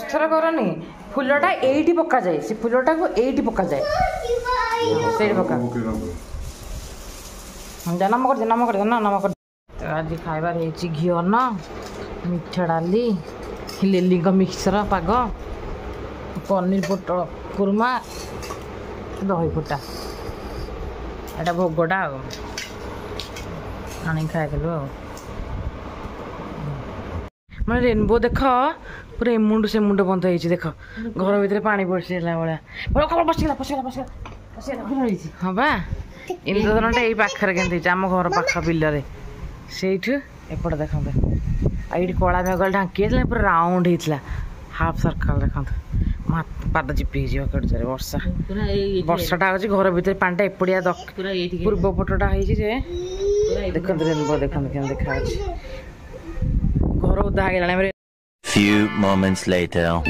पथर करनी फुलटा एटी पका जाए से फुलटा को एटी पका जाए से पका नम कर नम कर आज खाइबार घी अन्न मीठा डाली लिली मिक्सर पाग पनीर पोटल कुर्मा दही फुटा एटा भोगटा आनी खाइदेलु मैंने रेनबो देख पूरा एमुंड से मुंड बंद हो देख घर भीतर पानी पशिला भाया हाँ बा इंद्रधनुटा यही पाखे के आम घर पाख बिलरे से एपट देखते ये कला मेघ ढांकी पूरा राउंड होता हाफ सर्कल देखते पाद चिपी कड़े वर्षा वर्षाटा हो घर भीतर पानीटा एपड़िया पूर्व पटटा हो देखते रेनबो देखते क्या देखा घर उदा हो Few moments later.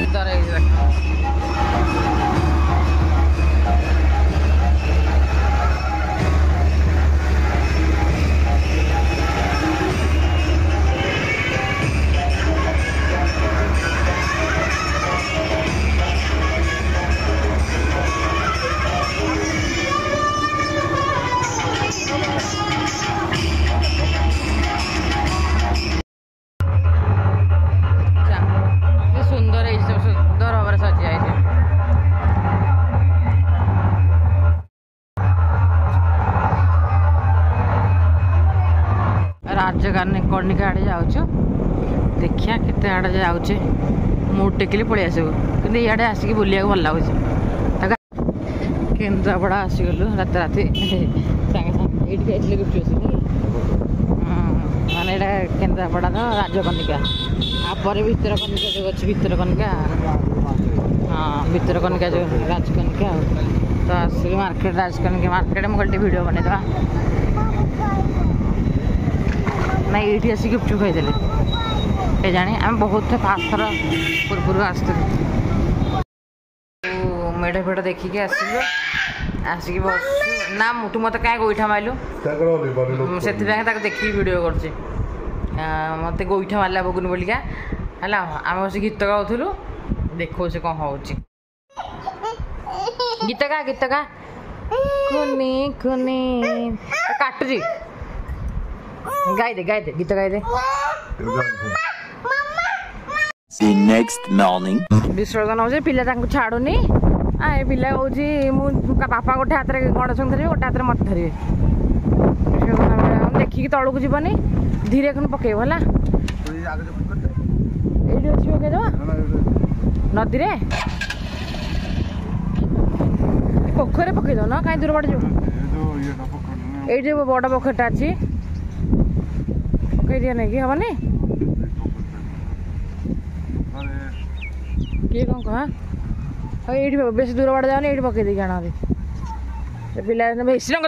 कणिका आड़े जाऊँ देखिया केते आड़े जाऊे मुड टेकिली पलि आसबू कि इे आसिक बुलिया भल लगुच केन्द्रापड़ा आसीगलु रात राति सागे सागे ये गुपचुप माने केन्द्रापड़ा राजकनिका आपर भितरकनिका जो अच्छी भितरकनिका हाँ भितरकनिका जो राजकनिका तो आसिक मार्केट राजकनिका मार्केट में गोटे वीडियो बनईदा ना ये आसिक गुपचुप खाई के जानी आम बहुत फास्ट थर पूर्व आस मेढ़ फेड़ देखिक आसिक बस ना तू मत क्या गोईठा मारिलु से देखिए वीडियो कर मत गोईठा मारला बगुन बोलिका है आम बस गीत गाऊलु देखो से कौन हो गीत गा कुनी कुनी काटुची गाई दे गीत गाई दे The next morning. विसर्जन हो पिला छाड़ूनी आ पिला हूँ बापा गोटे हाथ में गणेश धरवे गोटे हाथ में मत धरवे देखिकी तलू को जीवनी धीरे खन पकेब है ये अच्छी पकईद नदी रे पोखर पकईद न कहीं दूर बाटे जो ये बड़ पोखरटा अच्छी पकई दिया नहीं कि हेनी किए कौन कह ये बेस दूर बाटे जाने ये पकई देखे आना पिला बेसी रंग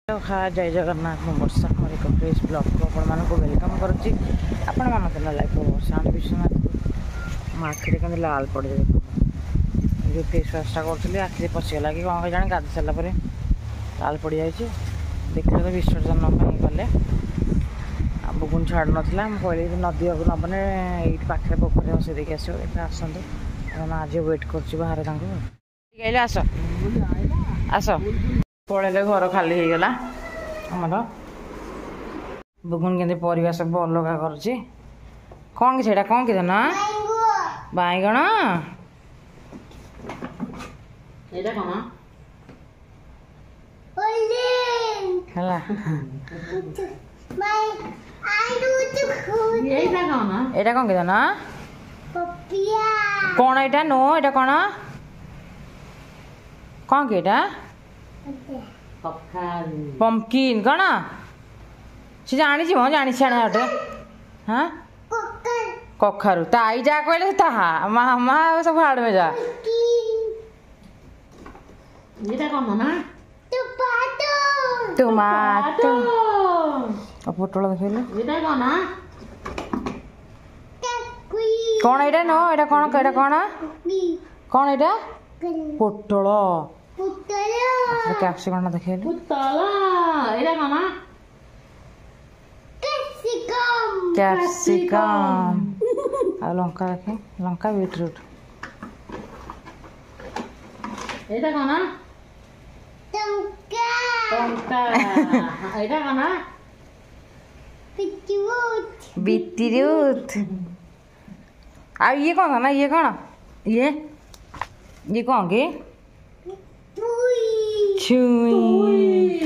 देखा जय जगन्नाथ मैं वर्षा कुमार एक फ्रेश ब्लॉग को आपको वेलकम करुच्ची आपण मान लाइफ वर्षा विश्वनाथ आखिरी कमी लाल पड़ जाए जो फेस वाशटा करी आखिरी पशिगला कि कौन जाने गाधी सारा लाल पड़ जाए देखिए तो विसर्जन गले बुकुन छाड़ नाला कहली नदी को नबने ये पाखे पोखर बस देखिए आस आसतु आज वेट कर बाहर आस आस पड़े घर खाली हो गला आमर बुकुन के परिवा सब अलग करुच्ची कौन कि कौन कि ना बैगण एटा कौन कि ना कौन एटा नो एटा कौन कौन कि पंपकिन कौन सी जानी जानी छाणे हटे हाँ कखारु ता आई जा कहले ताहा मामा सब हाड़ में जा टमाटो पोटल देखिए कौन एटा नो एटा कौन कौन कौन एटा पोटल कैप्सिकम देखिए कैप्सिकम आ लंका रखे लंका बीटरूट एटा कोना टंका एटा कोना बीटरूट आ ये कौन था ना ये कौन ये कौन के छुई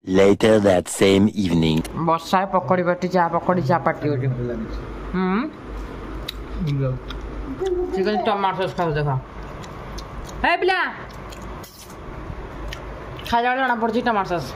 Later that same evening. ବର୍ଷା ପକୋଡ଼ି ପାଟି ଚା ପାଟି ହଉଛି ଚିକେନ ଟମାଟୋ ସସ୍ ଖାଉ ଦେଖ ହେ ପିଲା ଖାଇଲା ବେଳେ ଜଣା ପଡୁଛି ଟମାଟୋ ସସ୍